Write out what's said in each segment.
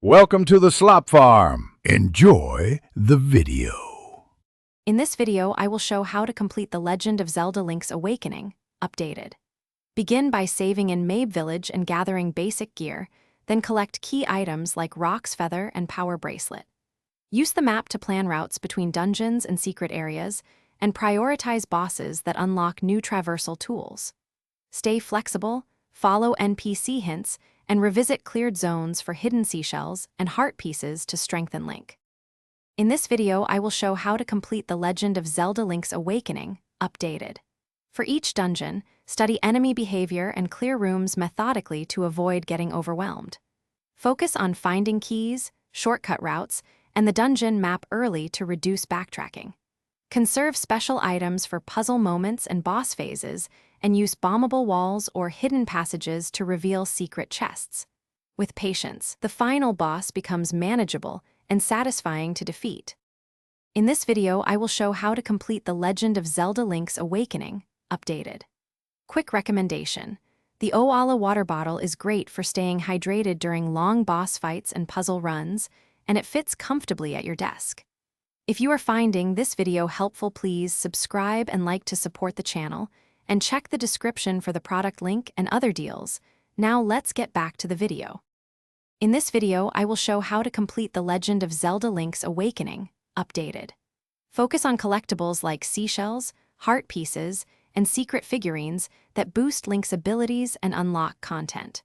Welcome to the Slop Farm. Enjoy the video. In this video, I will show how to complete the Legend of Zelda Link's Awakening, updated. Begin by saving in Mabe Village and gathering basic gear, then collect key items like Rock's Feather and Power Bracelet. Use the map to plan routes between dungeons and secret areas, and prioritize bosses that unlock new traversal tools. Stay flexible, follow NPC hints, and revisit cleared zones for hidden seashells and heart pieces to strengthen Link. In this video, I will show how to complete the Legend of Zelda Link's Awakening, updated. For each dungeon, study enemy behavior and clear rooms methodically to avoid getting overwhelmed. Focus on finding keys, shortcut routes, and the dungeon map early to reduce backtracking. Conserve special items for puzzle moments and boss phases, and use bombable walls or hidden passages to reveal secret chests. With patience, the final boss becomes manageable and satisfying to defeat. In this video, I will show how to complete the Legend of Zelda Link's Awakening, updated. Quick recommendation: the Oala water bottle is great for staying hydrated during long boss fights and puzzle runs, and it fits comfortably at your desk. If you are finding this video helpful, please subscribe and like to support the channel, and check the description for the product link and other deals. Now let's get back to the video. In this video, I will show how to complete the Legend of Zelda Link's Awakening, updated. Focus on collectibles like seashells, heart pieces, and secret figurines that boost Link's abilities and unlock content.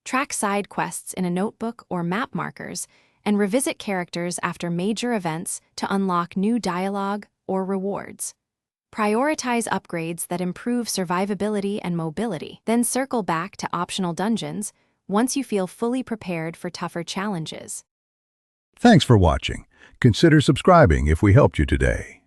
Track side quests in a notebook or map markers, and revisit characters after major events to unlock new dialogue or rewards. Prioritize upgrades that improve survivability and mobility, then circle back to optional dungeons once you feel fully prepared for tougher challenges. Thanks for watching. Consider subscribing if we helped you today.